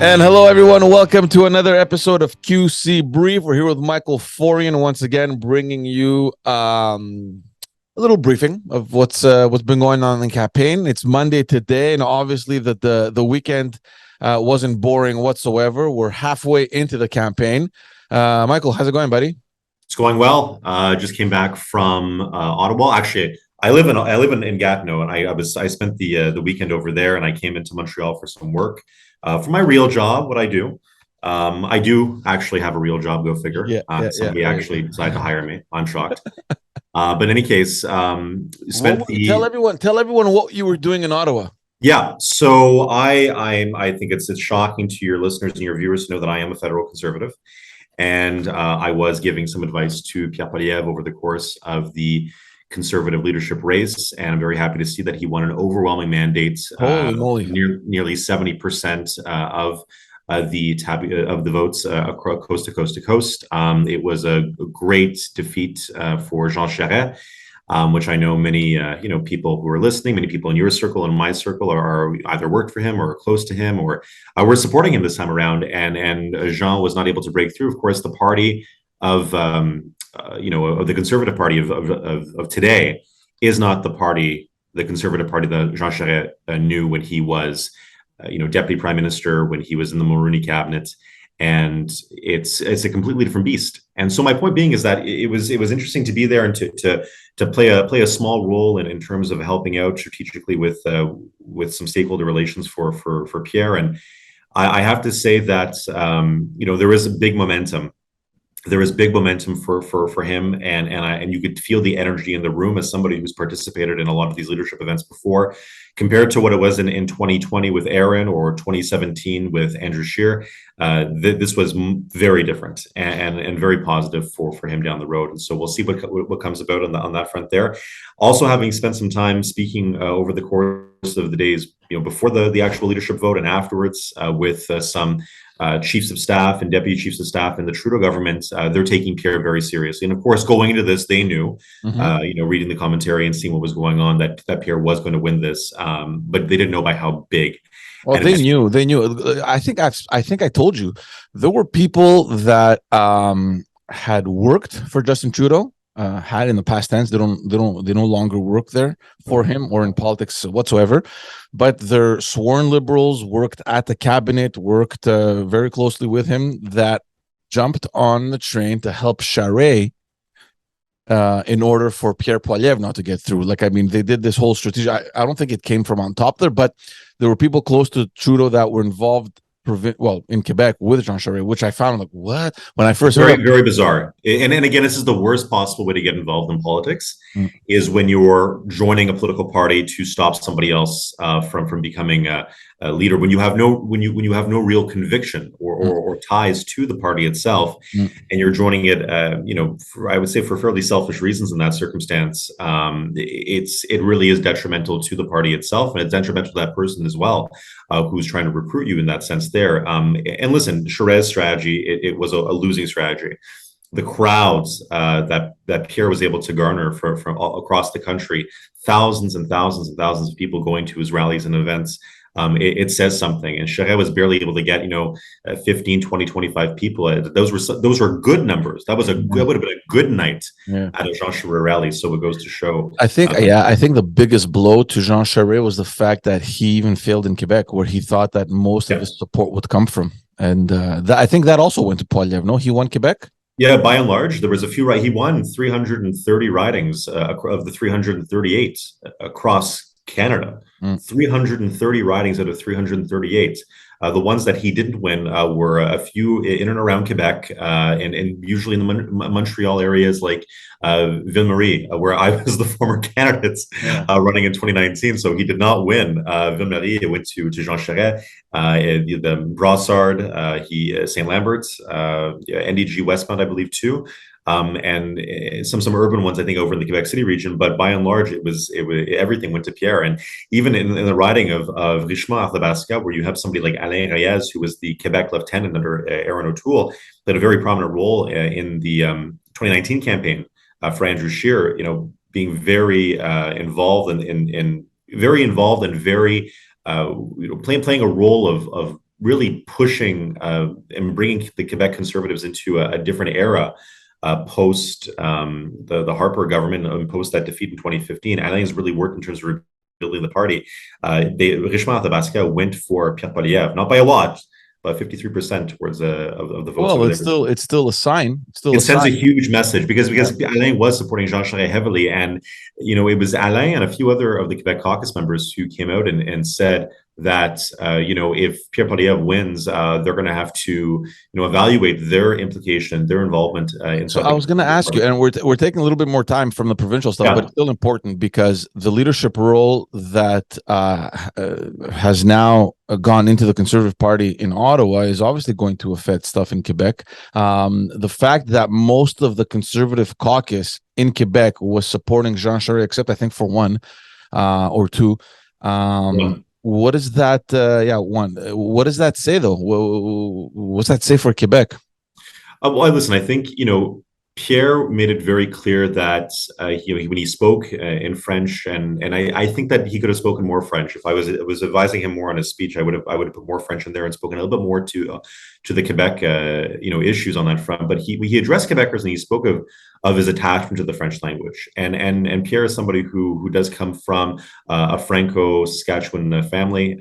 And hello, everyone. Welcome to another episode of QC Brief. We're here with Michael Forian once again, bringing you a little briefing of what's been going on in the campaign. It's Monday today, and obviously that the weekend wasn't boring whatsoever. We're halfway into the campaign. Michael, how's it going, buddy? It's going well. Just came back from Ottawa. Actually, I live in Gatineau, and I spent the weekend over there, and I came into Montreal for some work for my real job. What I do, I do actually have a real job. Go figure. Somebody actually decided to hire me. I'm shocked. But in any case, Tell everyone what you were doing in Ottawa. Yeah, so I think it's shocking to your listeners and your viewers to know that I am a federal conservative. And I was giving some advice to Pierre Poilievre over the course of the conservative leadership race, and I'm very happy to see that he won an overwhelming mandate, nearly 70% of the votes coast to coast to coast. It was a great defeat for Jean Charest. Which I know many, people who are listening, many people in your circle and my circle are either worked for him or close to him or were supporting him this time around. And Jean was not able to break through. Of course, the party of the Conservative Party of today is not the Conservative Party that Jean Charest knew when he was, Deputy Prime Minister, when he was in the Mulroney cabinet. And it's a completely different beast. And so my point being is that it was interesting to be there and to play a small role in terms of helping out strategically with some stakeholder relations for Pierre. And I have to say that there is a big momentum. There is big momentum for him, and you could feel the energy in the room as somebody who's participated in a lot of these leadership events before, compared to what it was in 2020 with Aaron or 2017 with Andrew Scheer. This was very different and very positive for him down the road. And so we'll see what comes about on that front there. Also, having spent some time speaking over the course of the days, before the actual leadership vote and afterwards with some chiefs of staff and deputy chiefs of staff in the Trudeau government, they're taking Pierre very seriously. And of course, going into this, they knew, reading the commentary and seeing what was going on, that Pierre was going to win this, but they didn't know by how big. Well, they knew. I think I told you there were people that had worked for Justin Trudeau, had in the past tense. They no longer work there for him or in politics whatsoever. But their sworn liberals worked at the cabinet, worked very closely with him, that jumped on the train to help Charest in order for Pierre Poilievre not to get through. They did this whole strategy. I don't think it came from on top there, but there were people close to Trudeau that were involved in Quebec with Jean Charest, which I found what? When I first heard very bizarre. And again, this is the worst possible way to get involved in politics, is when you're joining a political party to stop somebody else from becoming a leader. When you have no real conviction or ties to the party itself, and you're joining it, I would say for fairly selfish reasons in that circumstance, it really is detrimental to the party itself, and it's detrimental to that person as well, who's trying to recruit you in that sense there. And listen, Charest's strategy, it was a losing strategy. The crowds that Pierre was able to garner from all across the country, thousands and thousands and thousands of people going to his rallies and events, it says something. And Charest was barely able to get 15, 20, 25 people. Those were good numbers. That would have been a good night at a Jean Charest rally. So it goes to show. I think the biggest blow to Jean Charest was the fact that he even failed in Quebec, where he thought that most of his support would come from. And I think that also went to Poilievre. No, he won Quebec. Yeah, by and large, there was a few. He won 330 ridings of the 338 across Canada. 330 ridings out of 338. The ones that he didn't win were a few in and around Quebec, and usually in the Montreal areas like Ville-Marie, where I was the former candidate running in 2019. So he did not win Ville-Marie. It went to Jean Charest, the Brossard, St. Lambert, NDG Westmount, I believe, too. And some urban ones, I think, over in the Quebec City region, but by and large, it was everything went to Pierre. And even in the riding of Richemont-Athabasca, where you have somebody like Alain Reyes, who was the Quebec lieutenant under Aaron O'Toole, that had a very prominent role in the 2019 campaign for Andrew Scheer, being very involved and very playing a role of really pushing and bringing the Quebec Conservatives into a different era post the Harper government and post that defeat in 2015. Alain has really worked in terms of rebuilding the party. Richemont Athabasca went for Pierre Poilievre, not by a lot, but 53% towards of the votes Well, over there. it's still a sign. It's still It a sends a sign. huge message because Yeah. Alain was supporting Jean Charest heavily, and it was Alain and a few other of the Quebec caucus members who came out and said that if Pierre Poilievre wins, they're going to have to evaluate their implication, their involvement So inside I the was going to ask you, party. and we're taking a little bit more time from the provincial stuff, but Yeah. it's still important because the leadership role that has now gone into the Conservative Party in Ottawa is obviously going to affect stuff in Quebec. The fact that most of the Conservative caucus in Quebec was supporting Jean Charest, except I think for one or two. One. What does that? One. What does that say though? What's that say for Quebec? Well, listen, I think, Pierre made it very clear that when he spoke in French, and I think that he could have spoken more French. If I was advising him more on his speech, I would have put more French in there and spoken a little bit more to the Quebec issues on that front. But he addressed Quebecers and he spoke of his attachment to the French language. And Pierre is somebody who does come from a Franco-Saskatchewan family.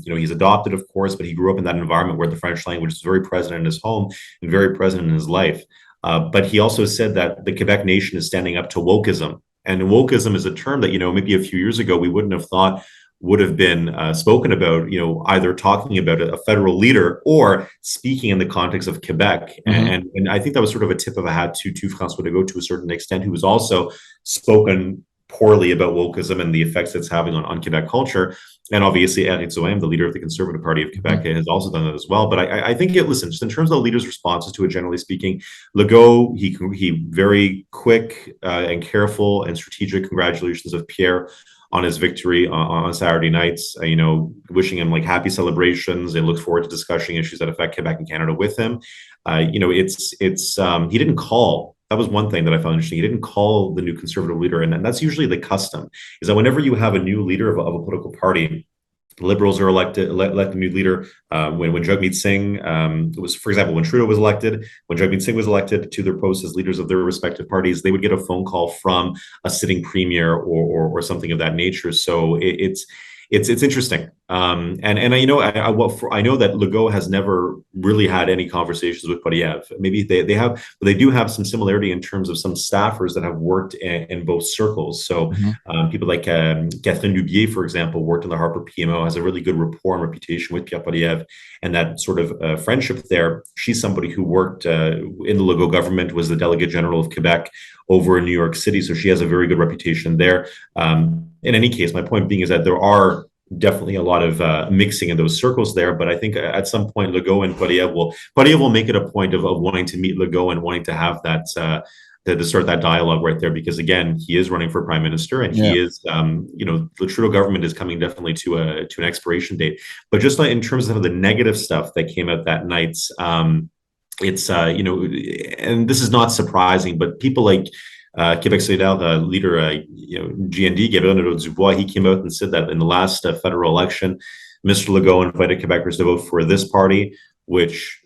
He's adopted, of course, but he grew up in that environment where the French language is very present in his home and very present in his life. But he also said that the Quebec nation is standing up to wokeism. And wokeism is a term that, maybe a few years ago we wouldn't have thought would have been spoken about, either talking about a federal leader or speaking in the context of Quebec. Mm-hmm. And I think that was sort of a tip of a hat to François Legault to a certain extent, who was also spoken poorly about wokeism and the effects it's having on Quebec culture. And obviously, Eric Duhaime, the leader of the Conservative Party of Quebec, has also done that as well. But I think, listen, just in terms of the leader's responses to it, generally speaking, Legault, he very quick and careful and strategic congratulations of Pierre on his victory on Saturday nights, wishing him like happy celebrations and looks forward to discussing issues that affect Quebec and Canada with him. He didn't call. That was one thing that I found interesting. He didn't call the new Conservative leader, and that's usually the custom. Is that whenever you have a new leader of a political party, the Liberals are elect a new leader. When Jagmeet Singh was, for example, when Trudeau was elected, when Jagmeet Singh was elected to their posts as leaders of their respective parties, they would get a phone call from a sitting premier or something of that nature. So it's interesting. And I know I know that Legault has never really had any conversations with Poilievre. Maybe they have, but they do have some similarity in terms of some staffers that have worked in both circles. So people like Catherine Lubier, for example, worked in the Harper PMO, has a really good rapport and reputation with Pierre Poilievre, and that sort of friendship there. She's somebody who worked in the Legault government, was the Delegate General of Quebec over in New York City, so she has a very good reputation there. In any case, my point being is that there are definitely a lot of mixing in those circles there, but I think at some point Legault and Poilievre will make it a point of wanting to meet Legault and wanting to have that to start that dialogue right there, because again, he is running for prime minister, and he is the Trudeau government is coming definitely to an expiration date. But just in terms of the negative stuff that came out that night, it's and this is not surprising, but people like Quebec Solidaire leader GND, Gabriel Nadeau-Dubois, he came out and said that in the last federal election, Mr. Legault invited Quebecers to vote for this party, which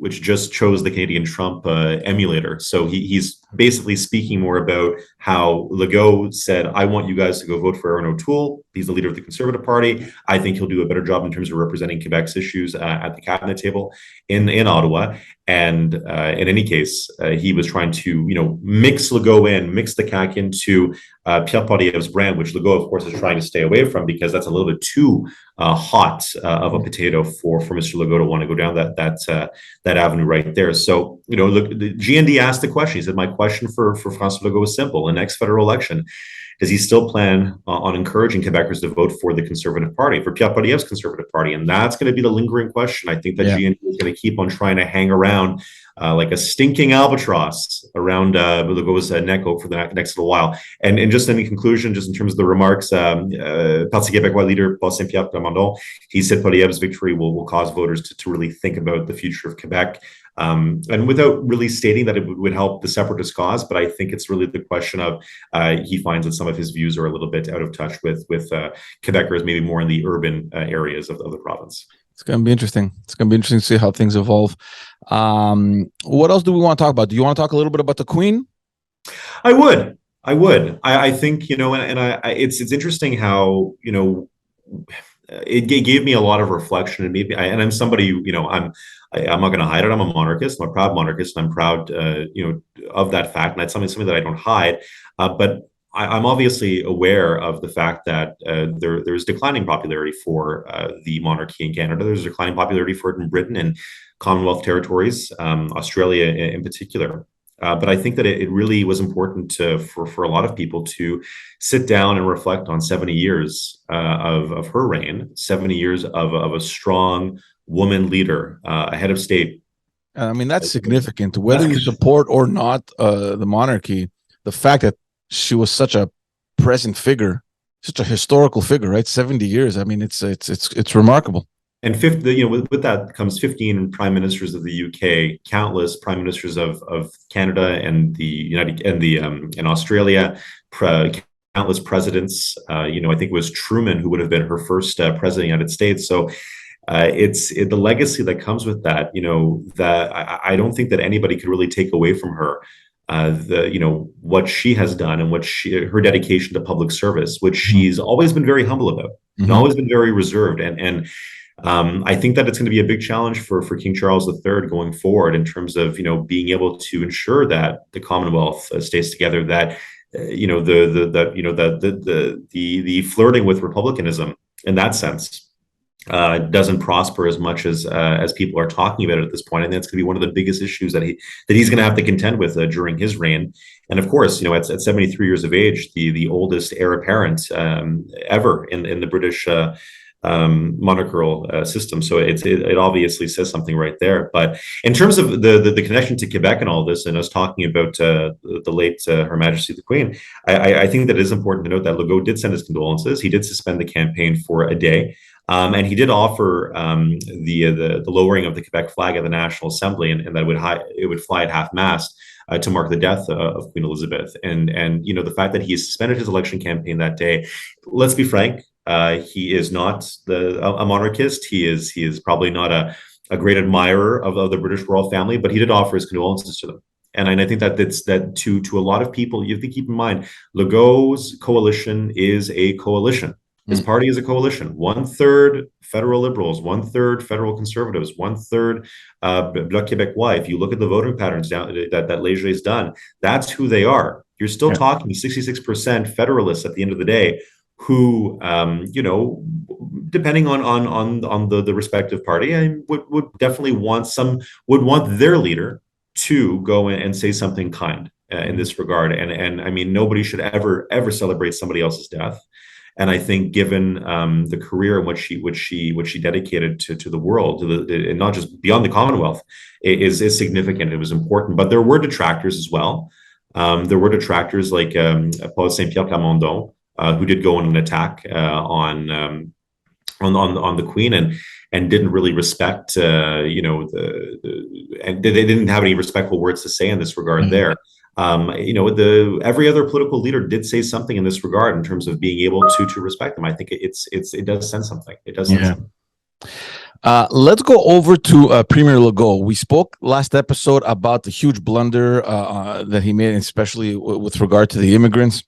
just chose the Canadian Trump emulator. So he's basically speaking more about how Legault said, I want you guys to go vote for Aaron O'Toole. He's the leader of the Conservative Party. I think he'll do a better job in terms of representing Quebec's issues at the cabinet table in Ottawa. And in any case, he was trying to, mix Legault mix the CAQ into Pierre Poilievre's brand, which Legault, of course, is trying to stay away from because that's a little bit too hot of a potato for Mr. Legault to want to go down that avenue right there. So, look, the GND asked the question. He said, my question for François Legault is simple. In the next federal election, does he still plan on encouraging Quebecers to vote for the Conservative Party, for Pierre Poilievre's Conservative Party? And that's going to be the lingering question. I think that GND is going to keep on trying to hang around like a stinking albatross around Legault's neck for the next little while. And just in conclusion, just in terms of the remarks, Parti Québécois leader Paul Saint-Pierre Plamondon, he said Poilievre's victory will cause voters to really think about the future of Quebec. And without really stating that it would help the separatist cause, but I think it's really the question of he finds that some of his views are a little bit out of touch with Quebecers, maybe more in the urban areas of the province. It's going to be interesting. It's going to be interesting to see how things evolve. What else do we want to talk about? Do you want to talk a little bit about the Queen? I would. I would. I think, it's interesting how, it gave me a lot of reflection, and maybe and I'm somebody, I'm not going to hide it. I'm a monarchist. I'm a proud monarchist, and I'm proud, of that fact. And that's something that I don't hide. But I'm obviously aware of the fact that there's declining popularity for the monarchy in Canada. There's declining popularity for it in Britain and Commonwealth territories, Australia in particular. But I think that it really was important for a lot of people to sit down and reflect on 70 years of her reign, 70 years of a strong woman leader, a head of state. I mean, that's significant. Whether you support or not the monarchy, the fact that she was such a present figure, such a historical figure, right? 70 years. I mean, it's remarkable. And with that comes 15 prime ministers of the UK, countless prime ministers of Canada and the United and Australia, countless presidents. I think it was Truman who would have been her first president of the United States. So it's the legacy that comes with that. That I don't think that anybody could really take away from her. What she has done and her dedication to public service, which she's always been very humble about, and always been very reserved. And I think that it's going to be a big challenge for King Charles III going forward in terms of being able to ensure that the Commonwealth stays together. That the flirting with republicanism in that sense doesn't prosper as much as people are talking about it at this point. And that's going to be one of the biggest issues that he's going to have to contend with during his reign. And of course, at 73 years of age, the oldest heir apparent ever in the British monarchical system. So it obviously says something right there. But in terms of the connection to Quebec and all this, and us talking about the late Her Majesty the Queen, I think that it is important to note that Legault did send his condolences. He did suspend the campaign for a day. And he did offer the lowering of the Quebec flag at the National Assembly, and that it would fly at half-mast to mark the death of Queen Elizabeth. And the fact that he suspended his election campaign that day, let's be frank, he is not a monarchist. He is probably not a great admirer of the British royal family, but he did offer his condolences to them. And I think that to a lot of people, you have to keep in mind, Legault's coalition is a coalition. His party is a coalition: 1/3 federal liberals, 1/3 federal conservatives, 1/3 Bloc Québécois. If you look at the voting patterns that Leger has done, that's who they are. You're still talking 66% federalists at the end of the day, who, depending on the respective party, would definitely want their leader to go in and say something kind in this regard. And I mean, nobody should ever celebrate somebody else's death. And I think, given the career in which she dedicated to the world, and not just beyond the Commonwealth, is significant. It was important. But there were detractors as well. There were detractors like Paul Saint-Pierre Plamondon, who did go on an attack on the Queen and didn't really respect, and they didn't have any respectful words to say in this regard there. Every other political leader did say something in this regard in terms of being able to respect them. I think it does send something. It does send something. Let's go over to Premier Legault. We spoke last episode about the huge blunder that he made, especially with regard to the immigrants.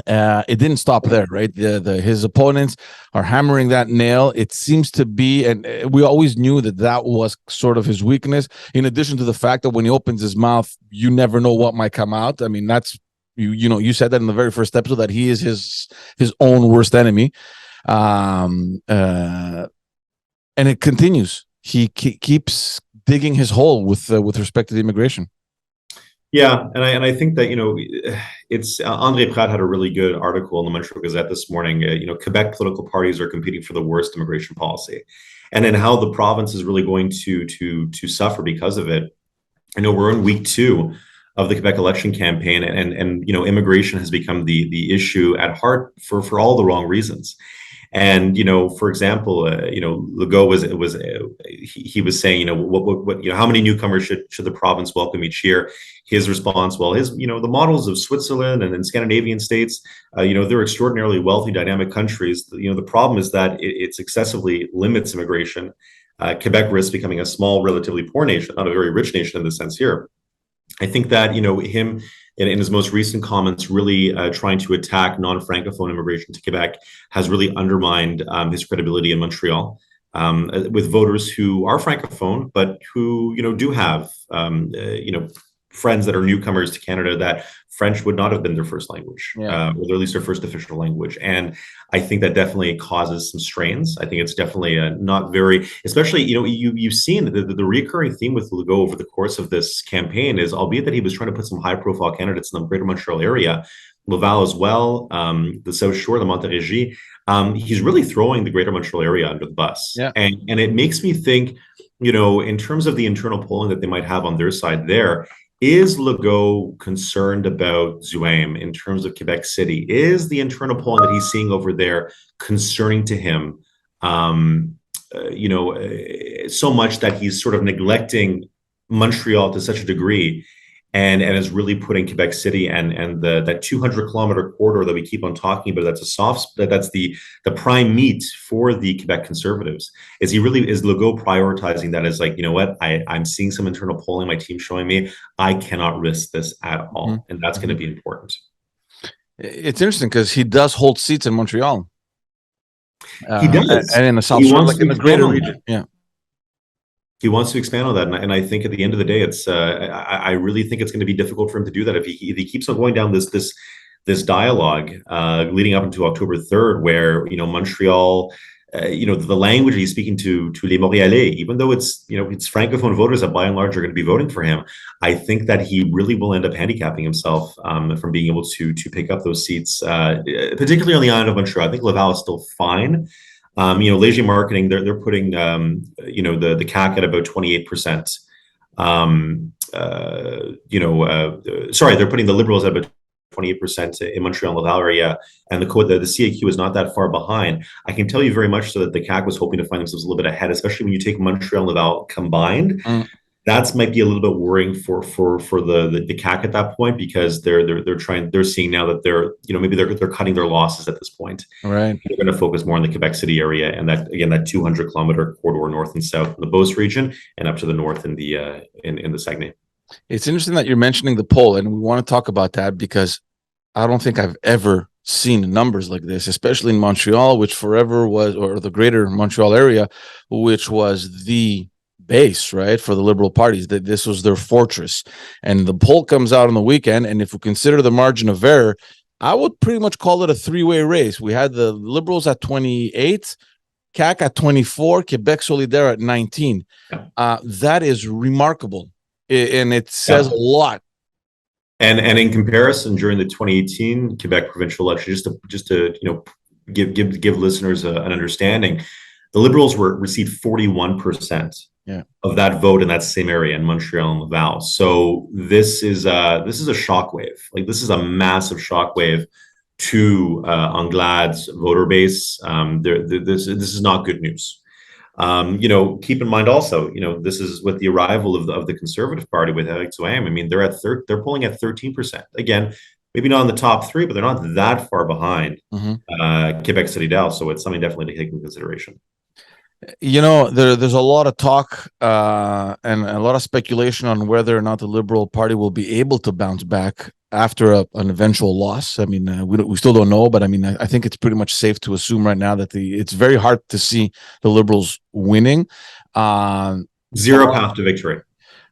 It didn't stop there, right? His opponents are hammering that nail. It seems to be, and we always knew that was sort of his weakness. In addition to the fact that when he opens his mouth, you never know what might come out. I mean, that's you said that in the very first episode, that he is his own worst enemy, and it continues. He keeps digging his hole with respect to the immigration. Yeah, and I think that it's André Pratt had a really good article in the Montreal Gazette this morning. Quebec political parties are competing for the worst immigration policy, and then how the province is really going to suffer because of it. We're in week 2 of the Quebec election campaign, and immigration has become the issue at heart for all the wrong reasons. And for example, Legault he was saying, how many newcomers should the province welcome each year? His response, well, the models of Switzerland and Scandinavian states, they're extraordinarily wealthy, dynamic countries. The problem is that it's excessively limits immigration. Quebec risks becoming a small, relatively poor nation, not a very rich nation in the sense here. I think that him in his most recent comments, really trying to attack non-francophone immigration to Quebec, has really undermined his credibility in Montreal with voters who are francophone, but who do have friends that are newcomers to Canada that French would not have been their first language, Yeah. or at least their first official language. And I think that definitely causes some strains. I think it's definitely not very, especially, you've seen the recurring theme with Legault over the course of this campaign is, albeit that he was trying to put some high profile candidates in the greater Montreal area, Laval as well, the South Shore, the Montérégie, he's really throwing the greater Montreal area under the bus. Yeah. And it makes me think, in terms of the internal polling that they might have on their side there, is Legault concerned about Duhaime in terms of Quebec City? Is the internal polling that he's seeing over there concerning to him, so much that he's sort of neglecting Montreal to such a degree, and is really putting Quebec City and that 200-kilometer corridor that we keep on talking about, that's the prime meat for the Quebec Conservatives. Is Legault prioritizing that as like, what, I'm seeing some internal polling, my team showing me I cannot risk this at all, Mm-hmm. and that's going to be important. It's interesting because he does hold seats in Montreal. He does, and in the South Shore, like in the greater region. Yeah. He wants to expand on that, and I think at the end of the day, it's I really think it's going to be difficult for him to do that if he keeps on going down this dialogue leading up into October 3rd, where Montreal, the language he's speaking to les Montréalais, even though it's francophone voters that by and large are going to be voting for him, I think that he really will end up handicapping himself from being able to pick up those seats, particularly on the island of Montreal. I think Laval is still fine. Leger Marketing, they're putting the CAC at about 28%. Sorry, they're putting the Liberals at about 28% in Montreal and Laval area, and the CAQ is not that far behind. I can tell you very much so that the CAQ was hoping to find themselves a little bit ahead, especially when you take Montreal and Laval combined. That might be a little bit worrying for the CAC at that point, because they're seeing now that maybe they're cutting their losses at this point. Right. They're going to focus more on the Quebec City area, and that 200-kilometer corridor north and south in the Beauce region, and up to the north in the Saguenay. It's interesting that you're mentioning the poll, and we want to talk about that because I don't think I've ever seen numbers like this, especially in Montreal, which forever was, or the greater Montreal area, which was the base, right, for the Liberal parties, that this was their fortress. And the poll comes out on the weekend, and if we consider the margin of error, I would pretty much call it a three-way race. We had the Liberals at 28, CAC at 24, Quebec Solidaire at 19. That is remarkable, and it says a lot. And in comparison, during the 2018 Quebec provincial election, just to give listeners an understanding, the Liberals received 41% of that vote in that same area in Montreal and Laval. So this is a shockwave. Like, this is a massive shockwave to Anglade's voter base. This is not good news. Keep in mind also, this is with the arrival of the Conservative Party with Éric Duhaime. I mean, they're polling at 13%. Again, maybe not in the top three, but they're not that far behind Quebec City Dal. So it's something definitely to take into consideration. There's a lot of talk and a lot of speculation on whether or not the Liberal Party will be able to bounce back after an eventual loss. I mean, we still don't know, but I mean, I think it's pretty much safe to assume right now that it's very hard to see the Liberals winning. Zero path to victory.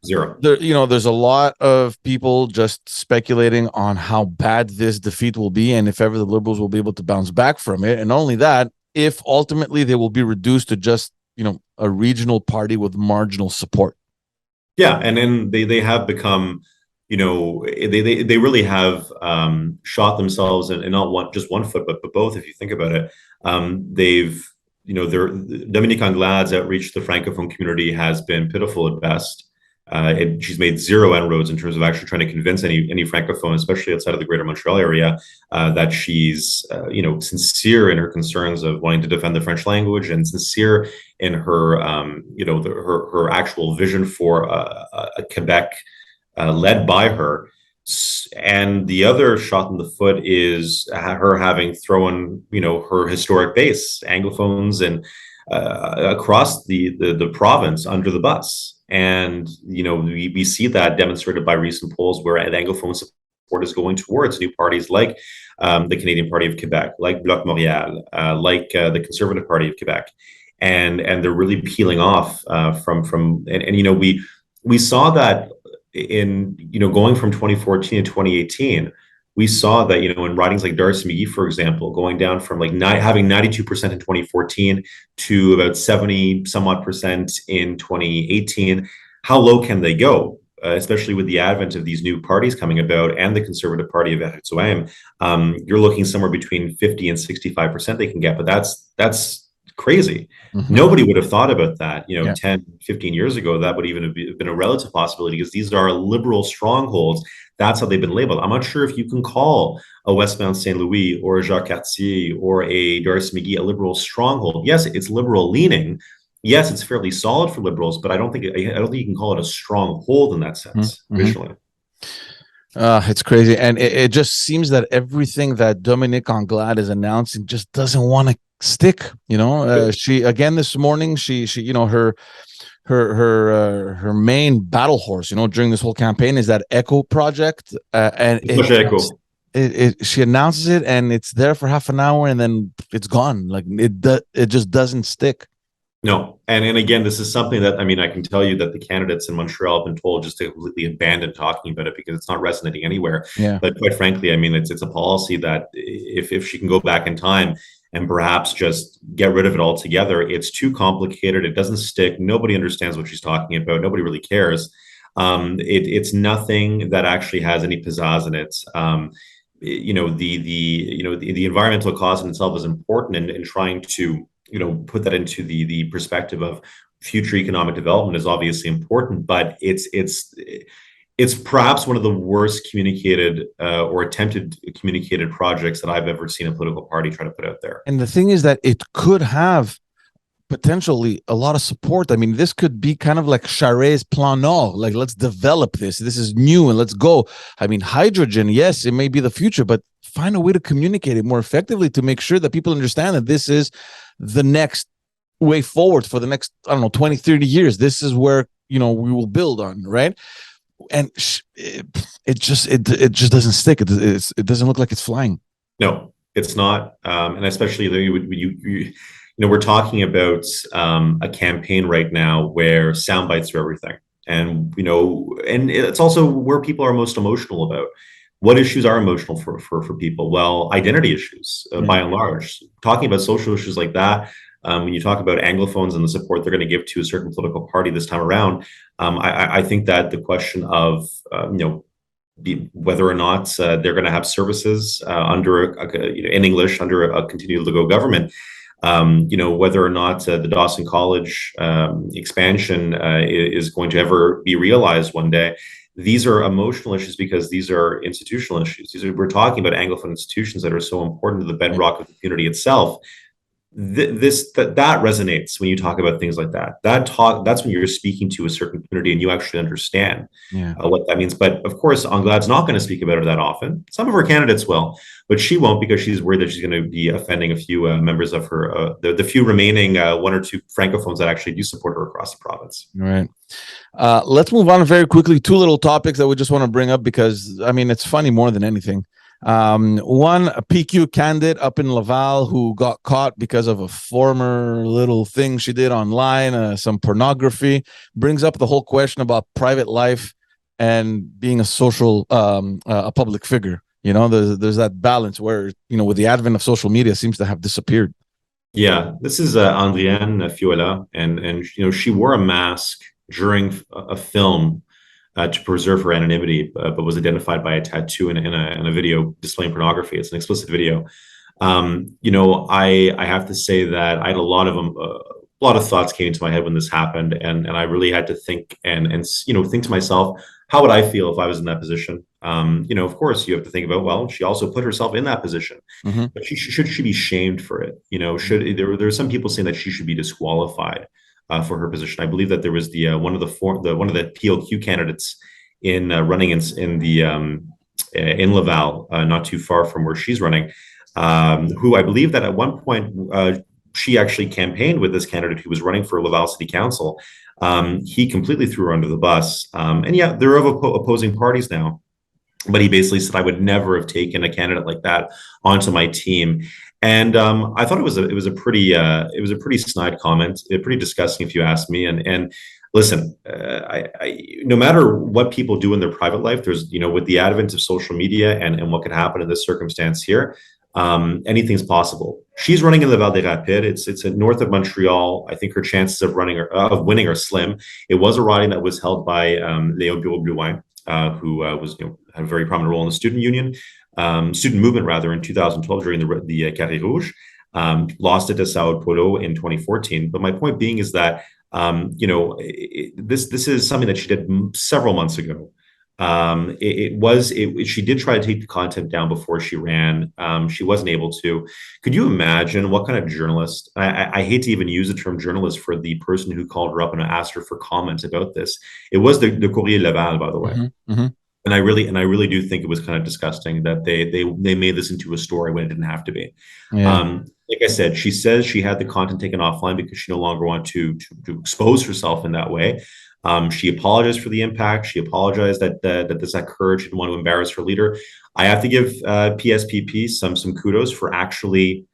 Zero. There's a lot of people just speculating on how bad this defeat will be, and if ever the Liberals will be able to bounce back from it. And not only that, if ultimately they will be reduced to just, a regional party with marginal support. Yeah, and then they have become, they really have shot themselves in not just one foot, but both. If you think about it, they've, Dominique Anglade's outreach to the Francophone community has been pitiful at best. She's made zero inroads in terms of actually trying to convince any francophone, especially outside of the Greater Montreal area, that she's sincere in her concerns of wanting to defend the French language and sincere in her her actual vision for a Quebec led by her. And the other shot in the foot is her having thrown her historic base, Anglophones, and across the province under the bus. And we see that demonstrated by recent polls where Anglophone support is going towards new parties like the Canadian Party of Quebec, like Bloc Montréal, like the Conservative Party of Quebec, and they're really peeling off from we saw that in going from 2014 to 2018. We saw that in ridings like Darcy McGee, for example, going down from having 92% in 2014 to about 70 some odd percent in 2018. How low can they go? Especially with the advent of these new parties coming about and the Conservative Party of Duhaime, you're looking somewhere between 50 and 65% they can get, but that's crazy. Nobody would have thought about that, 10, 15 years ago. That would even have been a relative possibility because these are liberal strongholds. That's how they've been labeled. I'm not sure if you can call a Westmount St. Louis or a Jacques Cartier or a Darcy McGee a liberal stronghold. Yes, it's liberal leaning. Yes, it's fairly solid for liberals, but I don't think you can call it a stronghold in that sense. Visually. It's crazy, and it just seems that everything that Dominique Anglade is announcing just doesn't want to stick. She again this morning. She her main battle horse, during this whole campaign is that Echo project, and she announces it, and it's there for half an hour, and then it's gone. Like it just doesn't stick. No, and again, this is something that I can tell you that the candidates in Montreal have been told just to completely abandon talking about it because it's not resonating anywhere. Yeah. But quite frankly, it's a policy that if she can go back in time and perhaps just get rid of it altogether, it's too complicated. It doesn't stick. Nobody understands what she's talking about. Nobody really cares. It's nothing that actually has any pizzazz in it. The environmental cause in itself is important, in trying to put that into the perspective of future economic development is obviously important, but it's perhaps one of the worst communicated or attempted communicated projects that I've ever seen a political party try to put out there. And the thing is that it could have potentially a lot of support. This could be kind of like Charest's Plan Nord. Like, let's develop this. This is new and let's go. Hydrogen, yes, it may be the future, but find a way to communicate it more effectively to make sure that people understand that this is the next way forward for the next, 20, 30 years. This is where, we will build on, right? And it just doesn't stick. It doesn't look like it's flying. No, it's not. And especially we're talking about a campaign right now where sound bites are everything. And, and it's also where people are most emotional about. What issues are emotional for people? Well, identity issues, by and large. Talking about social issues like that, when you talk about Anglophones and the support they're going to give to a certain political party this time around, I think that the question of whether or not they're going to have services in English under a continued Legault government, whether or not the Dawson College expansion is going to ever be realized one day. These are emotional issues because these are institutional issues. We're talking about Anglophone institutions that are so important to the bedrock of the community itself. That resonates when you talk about things like that. That's when you're speaking to a certain community and you actually understand what that means. But of course, Anglade's not going to speak about it that often. Some of her candidates will, but she won't because she's worried that she's going to be offending a few members of her, the few remaining one or two francophones that actually do support her across the province. Right. Let's move on very quickly. Two little topics that we just want to bring up because it's funny more than anything. One, a PQ candidate up in Laval who got caught because of a former little thing she did online, some pornography, brings up the whole question about private life and being a social, a public figure. There's that balance where, with the advent of social media seems to have disappeared. Yeah, this is Andrienne Fiola, and she wore a mask during a film to preserve her anonymity, but was identified by a tattoo in a video displaying pornography. It's an explicit video. I have to say that I had a lot lot of thoughts came into my head when this happened, and I really had to think and think to myself, how would I feel if I was in that position? Of course, you have to think about, well, she also put herself in that position, Hmm. but should she be shamed for it? Should there are some people saying that she should be disqualified for her position. I believe that there was the one of the PLQ candidates in running in the in Laval, not too far from where she's running, who I believe that at one point she actually campaigned with this candidate who was running for Laval City Council. He completely threw her under the bus. And yeah, they're of opposing parties now. But he basically said, I would never have taken a candidate like that onto my team. And I thought it was a pretty snide comment, pretty disgusting if you ask me. And listen, no matter what people do in their private life, there's with the advent of social media and what could happen in this circumstance here, anything's possible. She's running in the Val des Rapides. It's north of Montreal. I think her chances of winning are slim. It was a riding that was held by Legault Duhaime, who was had a very prominent role in the student movement rather in 2012 during the Carré Rouge. Lost it to Sao Paulo in 2014. But my point being is that this is something that she did several months ago. She did try to take the content down before she ran. She wasn't able to. Could you imagine what kind of journalist? I hate to even use the term journalist for the person who called her up and asked her for comments about this. It was the Courrier Laval, by the way. Hmm. And I really do think it was kind of disgusting that they made this into a story when it didn't have to be. Yeah. Like I said, she says she had the content taken offline because she no longer wanted to expose herself in that way. She apologized for the impact. She apologized that this occurred. She didn't want to embarrass her leader. I have to give PSPP some kudos for actually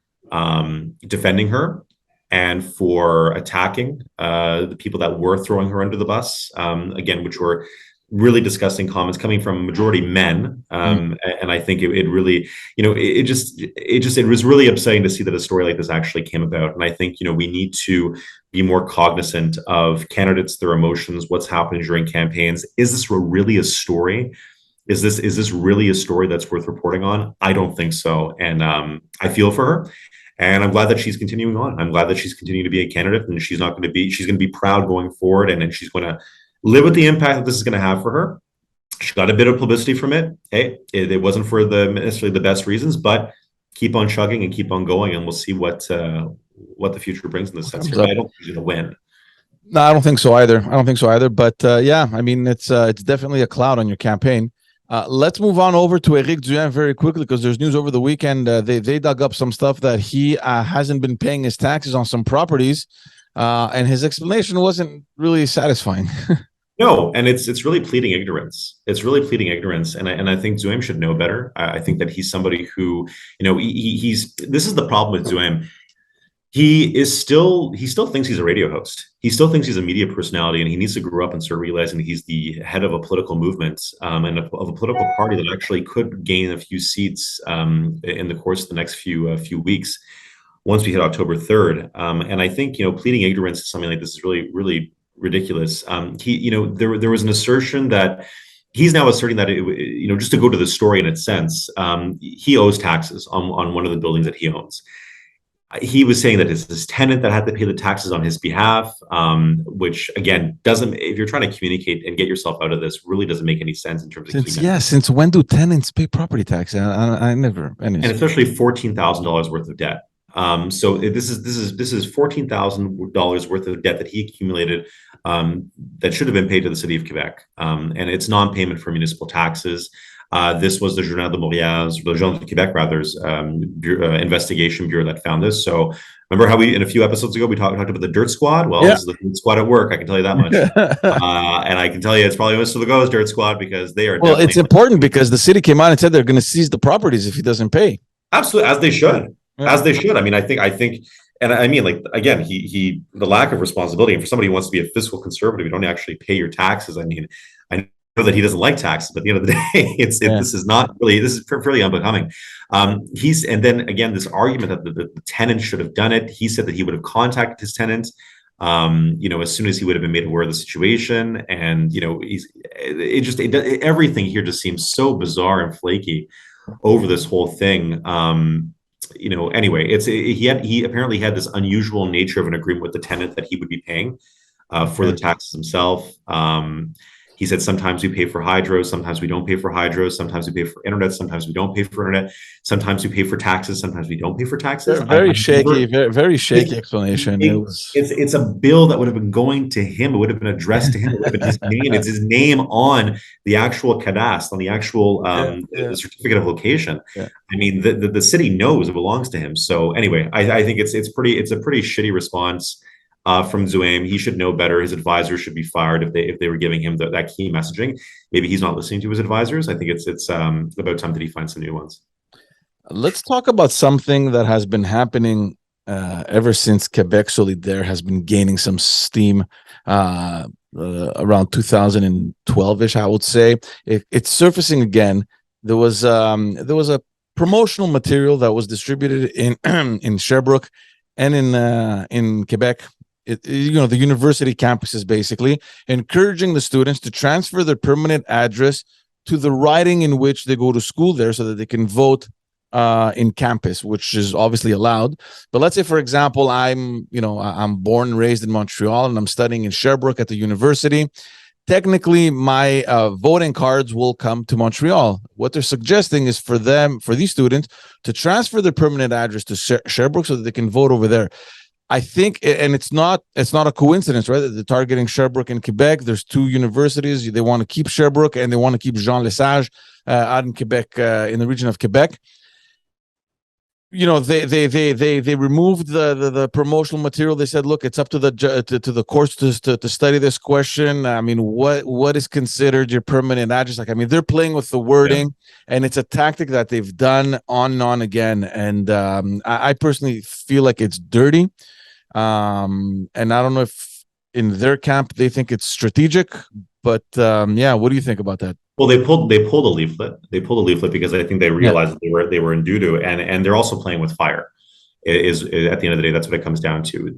defending her and for attacking the people that were throwing her under the bus. Again, which were really disgusting comments coming from majority men. And I think it really, it was really upsetting to see that a story like this actually came about. And I think, we need to be more cognizant of candidates, their emotions, what's happening during campaigns. Is this really a story? Is this really a story that's worth reporting on? I don't think so. And I feel for her. And I'm glad that she's continuing on. I'm glad that she's continuing to be a candidate, and she's going to be proud going forward. And then she's going to live with the impact that this is going to have for her. She got a bit of publicity from it. Hey, it wasn't for necessarily the best reasons, but keep on chugging and keep on going, and we'll see what the future brings in this sense here. I don't think she's going to win. No, I don't think so either. But yeah, I mean, it's definitely a cloud on your campaign. Let's move on over to Éric Duhaime very quickly, because there's news over the weekend. They dug up some stuff that he hasn't been paying his taxes on some properties, and his explanation wasn't really satisfying. No, and it's really pleading ignorance. It's really pleading ignorance, and I think Duhaime should know better. I think that he's somebody who, he's this is the problem with Duhaime. He still thinks he's a radio host. He still thinks he's a media personality, and he needs to grow up and start realizing that he's the head of a political movement, and of a political party that actually could gain a few seats in the course of the next few weeks, once we hit October 3rd. And I think pleading ignorance to something like this is really, really ridiculous. There was an assertion that he's now asserting that just to go to the story in its sense, he owes taxes on one of the buildings that he owns. He was saying that it's his tenant that had to pay the taxes on his behalf, which again doesn't. If you're trying to communicate and get yourself out of this, really doesn't make any sense in terms of since when do tenants pay property tax? I never. And especially $14,000 worth of debt. So this is $14,000 worth of debt that he accumulated that should have been paid to the city of Quebec, and it's non-payment for municipal taxes. This was the Journal de Montréal's, the Journal de Québec rather's investigation bureau that found this. So remember how in a few episodes ago we talked about the Dirt Squad? Well, This is the Dirt Squad at work. I can tell you that much, and I can tell you it's probably Mr. Legault's Dirt Squad, because they are. Well, it's important because the city came out and said they're going to seize the properties if he doesn't pay. Absolutely, as they should. As they should. I mean, I think, and I mean, like, again, the lack of responsibility, and for somebody who wants to be a fiscal conservative, you don't actually pay your taxes. I mean, I know that he doesn't like taxes, but at the end of the day, this is fairly unbecoming. And then again, this argument that the tenant should have done it. He said that he would have contacted his tenant, as soon as he would have been made aware of the situation. And, everything here just seems so bizarre and flaky over this whole thing. anyway, he apparently had this unusual nature of an agreement with the tenant that he would be paying for the Okay. taxes himself. He said sometimes we pay for hydro, sometimes we don't pay for hydro, sometimes we pay for internet, sometimes we don't pay for internet, sometimes we pay for taxes, sometimes we don't pay for taxes. Very I've shaky, never. very shaky It's, explanation. It it, was. it's a bill that would have been going to him. It would have been addressed to him. It would have been his name. It's his name on the actual cadastre, on the actual Yeah, yeah, the certificate of location. yeah. I mean, the city knows it belongs to him. So anyway, I think it's a pretty shitty response from Duhaime. He should know better. His advisors should be fired if they were giving him that key messaging. Maybe he's not listening to his advisors. I think it's about time that he finds some new ones. Let's talk about something that has been happening ever since Quebec Solidaire has been gaining some steam around 2012ish, I would say. It's surfacing again. There was a promotional material that was distributed in in Sherbrooke and in Quebec. The university campuses, basically encouraging the students to transfer their permanent address to the riding in which they go to school there, so that they can vote in campus, which is obviously allowed. But let's say, for example, I'm born and raised in Montreal and I'm studying in Sherbrooke at the university. Technically, my voting cards will come to Montreal. What they're suggesting is for these students, to transfer their permanent address to Sherbrooke so that they can vote over there. I think, and it's not a coincidence, right? They're targeting Sherbrooke and Quebec. There's two universities. They want to keep Sherbrooke and they want to keep Jean Lesage out in Quebec, in the region of Quebec. They removed the promotional material. They said, look, it's up to the courts to study this question. I mean, what is considered your permanent address? Like, I mean, they're playing with the wording, and it's a tactic that they've done on and on again. And I personally feel like it's dirty. And I don't know if in their camp they think it's strategic, but what do you think about that? Well, they pulled a leaflet. They pulled a leaflet because I think they Yeah. realized that they were in due to, and they're also playing with fire. Is at the end of the day, that's what it comes down to.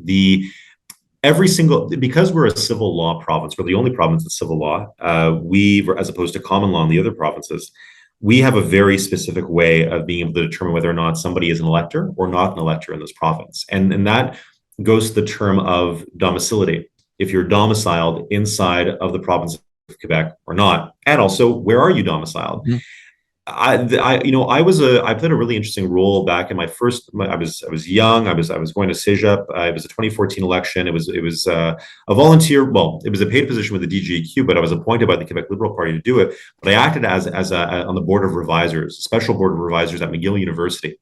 Because we're a civil law province, we're the only province that's civil law. We, as opposed to common law in the other provinces, we have a very specific way of being able to determine whether or not somebody is an elector or not an elector in this province, and that goes to the term of domicility. If you're domiciled inside of the province of Quebec or not, and also where are you domiciled? Mhm. I played a really interesting role back in I was young. I was going to Cégep. It was a 2014 election. It was a volunteer. Well, it was a paid position with the DGEQ, but I was appointed by the Quebec Liberal Party to do it. But I acted as on the board of revisors, special board of revisors at McGill University.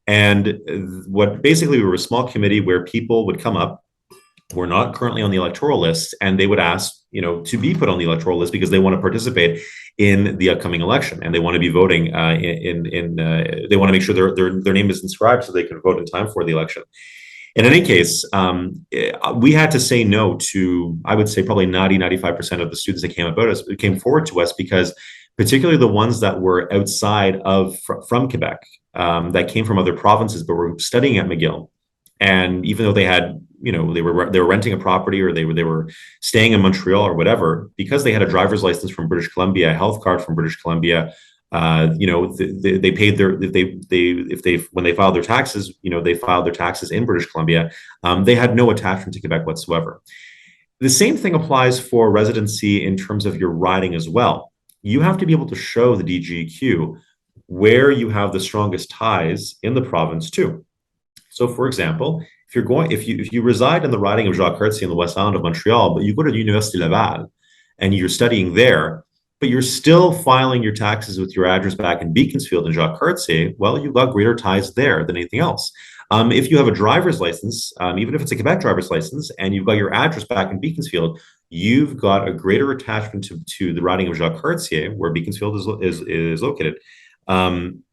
And what basically, we were a small committee where people would come up who are not currently on the electoral list, and they would ask, to be put on the electoral list because they want to participate in the upcoming election and they want to be voting they want to make sure their name is inscribed so they can vote in time for the election. In any case, we had to say no to, I would say, probably 95% of the students that came forward to us, because particularly the ones that were outside of from Quebec, that came from other provinces but were studying at McGill, and even though they had, they were renting a property, or they were staying in Montreal or whatever, because they had a driver's license from British Columbia, a health card from British Columbia, they paid when they filed their taxes, they filed their taxes in British Columbia. They had no attachment to Quebec whatsoever. The same thing applies for residency in terms of your riding as well. You have to be able to show the DGEQ where you have the strongest ties in the province too. So, for example, if you reside in the riding of Jacques Cartier in the West Island of Montreal, but you go to the Université Laval and you're studying there, but you're still filing your taxes with your address back in Beaconsfield and Jacques Cartier, well, you've got greater ties there than anything else. If you have a driver's license, even if it's a Quebec driver's license, and you've got your address back in Beaconsfield, you've got a greater attachment to the riding of Jacques Cartier, where Beaconsfield is located. Then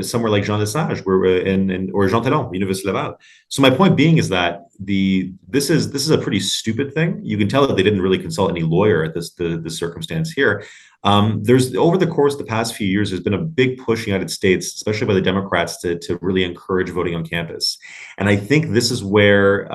somewhere like Jean Lesage, or Jean Talon, Université Laval. So my point being is that this is a pretty stupid thing. You can tell that they didn't really consult any lawyer at the circumstance here. There's, over the course of the past few years, there's been a big push in the United States, especially by the Democrats, to really encourage voting on campus. And I think this is where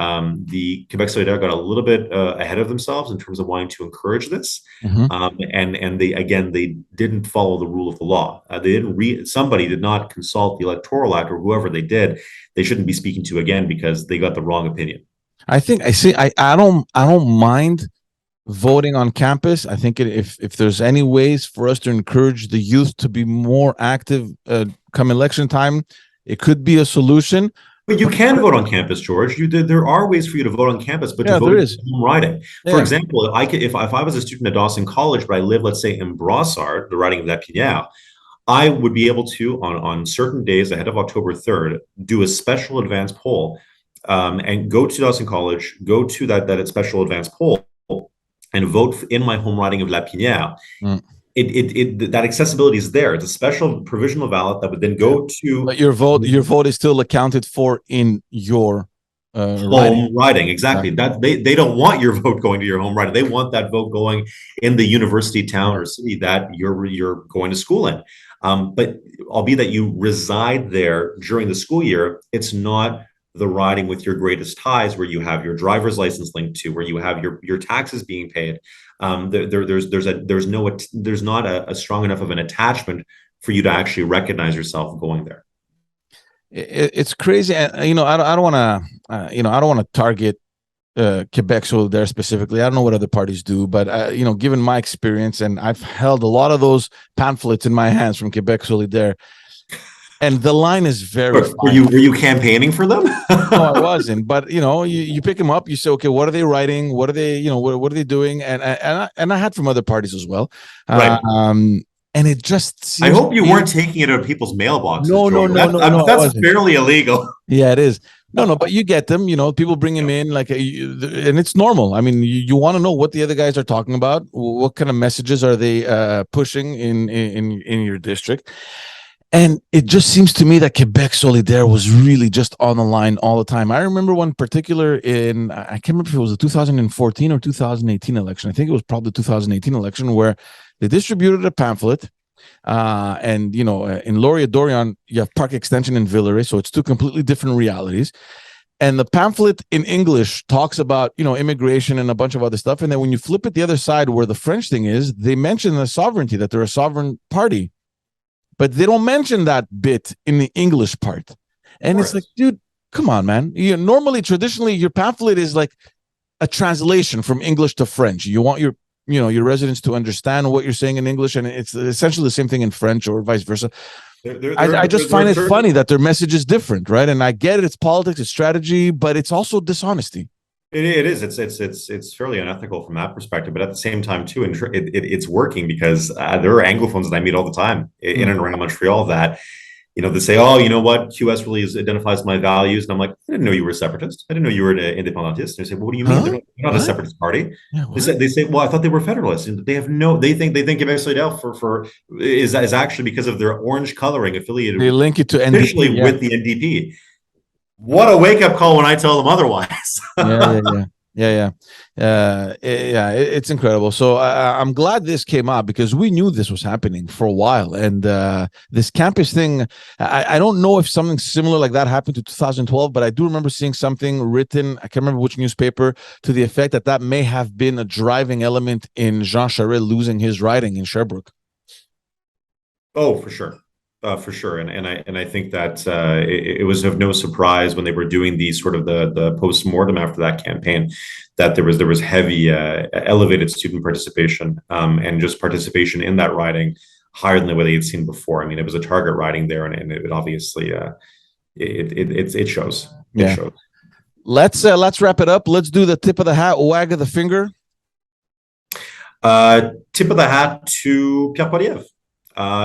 the Quebec Solidaire got a little bit ahead of themselves in terms of wanting to encourage this. Mhm. And they didn't follow the rule of the law. they didn't read. Somebody did not consult the Electoral Act, or whoever they did, they shouldn't be speaking to again because they got the wrong opinion. I think I see. I don't mind voting on campus. I think if there's any ways for us to encourage the youth to be more active come election time, it could be a solution. But you can vote on campus, George. There are ways for you to vote on campus, but to Yeah, there vote in is. home riding. For Yeah. example, I could, if I was a student at Dawson College, but I live, let's say, in Brossard, the riding of that Pinard, I would be able to, on certain days ahead of October 3rd, do a special advance poll, and go to Dawson College, go to that special advance poll, and vote in my home riding of La Pinière. Mm. That accessibility is there. It's a special provisional ballot that would then go to. But your vote is still accounted for in your home riding. Exactly. Yeah. That they don't want your vote going to your home riding. They want that vote going in the university town or city that you're going to school in. But albeit that you reside there during the school year, it's not the riding with your greatest ties where you have your driver's license linked to, where you have your taxes being paid. There's not a strong enough of an attachment for you to actually recognize yourself going there. It's crazy. And, I don't want to, I don't want to target Quebec Solidaire specifically. I don't know what other parties do, but given my experience, and I've held a lot of those pamphlets in my hands from Quebec Solidaire, and the line is very fine. Were you campaigning for them? No, I wasn't. But you pick them up. You say, okay, what are they writing? What are they, what are they doing? And I had from other parties as well. Right. And it just seems. I hope you weren't taking it out of people's mailboxes. No, that's fairly illegal. Yeah, it is. No, but you get them. People bring them in and it's normal. I mean, you want to know what the other guys are talking about. What kind of messages are they pushing in your district? And it just seems to me that Quebec Solidaire was really just on the line all the time. I remember one particular I can't remember if it was the 2014 or 2018 election. I think it was probably the 2018 election where they distributed a pamphlet. And in Laurier-Dorion, you have Park Extension in Villeray, so it's two completely different realities. And the pamphlet in English talks about, immigration and a bunch of other stuff. And then when you flip it the other side where the French thing is, they mention the sovereignty, that they're a sovereign party. But they don't mention that bit in the English part. And it's like, dude, come on, man. Traditionally, your pamphlet is like a translation from English to French. You want your residents to understand what you're saying in English, and it's essentially the same thing in French or vice versa. I just find it funny that their message is different, right? And I get it; it's politics, it's strategy, but it's also dishonesty. It is. It's fairly unethical from that perspective, but at the same time, too, it's working because there are Anglophones that I meet all the time in and around Montreal that. They say, oh, you know what? QS really identifies my values. And I'm like, I didn't know you were a separatist. I didn't know you were an independentist. And they say, well, what do you mean? They're not a separatist party. Yeah, they say, well, I thought they were federalists. And they think Quebec Solidaire is actually because of their orange coloring affiliated. They link it to NDP, with the NDP. What a wake up call when I tell them otherwise. Yeah. It's incredible. So I'm glad this came up because we knew this was happening for a while. And this campus thing, I don't know if something similar like that happened to 2012, but I do remember seeing something written, I can't remember which newspaper, to the effect that may have been a driving element in Jean Charest losing his riding in Sherbrooke. Oh, for sure. For sure, and I think that it was of no surprise when they were doing the sort of the post-mortem after that campaign that there was heavy elevated student participation and just participation in that riding higher than the way they had seen before. I mean, it was a target riding there, and it obviously it shows. It shows. Let's wrap it up. Let's do the tip of the hat, wag of the finger. Tip of the hat to Pierre Poilievre.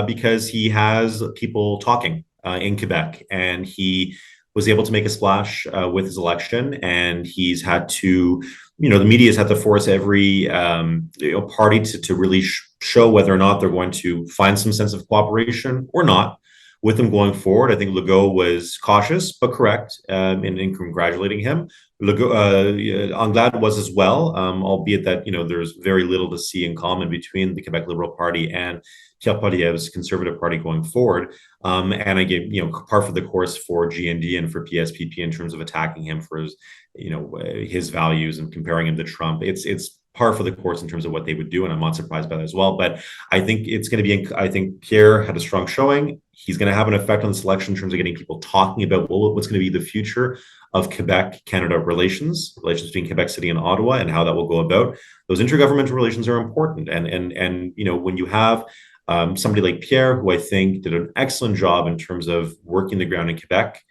Because he has people talking in Quebec, and he was able to make a splash with his election, and he's had to, the media's had to force every party to really show whether or not they're going to find some sense of cooperation or not with him going forward. I think Legault was cautious but correct in congratulating him. Anglade was as well, albeit that there's very little to see in common between the Quebec Liberal Party and Pierre Poilievre's Conservative Party going forward. And I gave par for the course for GND and for PSPP in terms of attacking him for his his values and comparing him to Trump. It's par for the course in terms of what they would do, and I'm not surprised by that as well. But I think it's going to be. I think Pierre had a strong showing. He's going to have an effect on the selection in terms of getting people talking about what's going to be the future of Quebec-Canada relations between Quebec City and Ottawa, and how that will go about. Those intergovernmental relations are important, and when you have somebody like Pierre, who I think did an excellent job in terms of working the ground in Quebec.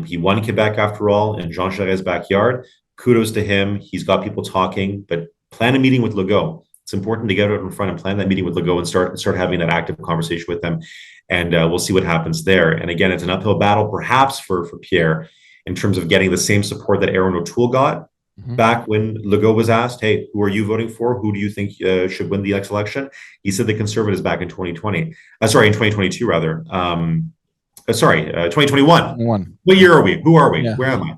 He won Quebec after all in Jean Charest's backyard. Kudos to him. He's got people talking, but plan a meeting with Legault. It's important to get out in front and plan that meeting with Legault and start having that active conversation with them. And we'll see what happens there. And again, it's an uphill battle, perhaps for Pierre, in terms of getting the same support that Aaron O'Toole got back when Legault was asked, "Hey, who are you voting for? Who do you think should win the next election?" He said the Conservatives back in 2020. Sorry, in 2022 rather. 2021. What year are we? Who are we? Yeah. Where am I?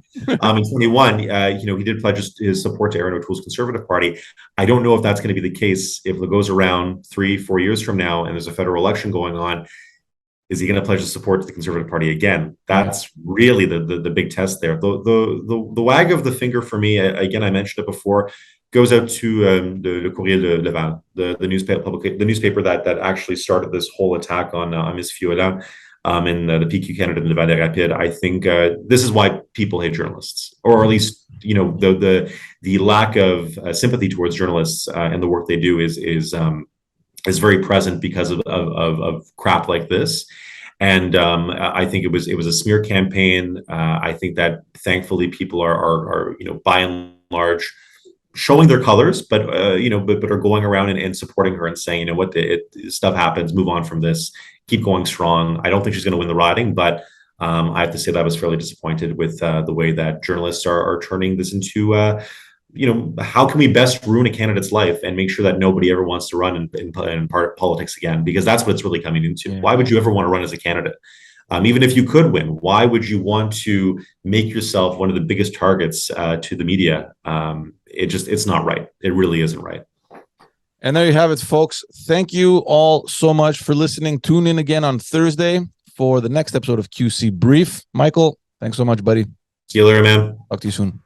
In 21, he did pledge his support to Aaron O'Toole's Conservative Party. I don't know if that's going to be the case if Legault's around 3-4 years from now and there's a federal election going on. Is he going to pledge his support to the Conservative Party again? That's really the big test there. The wag of the finger for me, again, I mentioned it before, goes out to Le Courrier de Laval, the newspaper that actually started this whole attack on Miss Fiola. In the PQ Canada and the Valley Rapide. I think this is why people hate journalists, or at least the lack of sympathy towards journalists and the work they do is very present because of crap like this. And I think it was a smear campaign. I think that thankfully people are by and large showing their colors, but are going around and supporting her and saying, stuff happens, move on from this, keep going strong. I don't think she's going to win the riding, but I have to say that I was fairly disappointed with the way that journalists are turning this into, how can we best ruin a candidate's life and make sure that nobody ever wants to run in politics again? Because that's what it's really coming into. Yeah. Why would you ever want to run as a candidate? Even if you could win, why would you want to make yourself one of the biggest targets to the media? It's not right. It really isn't right. And there you have it, folks. Thank you all so much for listening. Tune in again on Thursday for the next episode of QC Brief. Michael, thanks so much, buddy. See you later, man. Talk to you soon.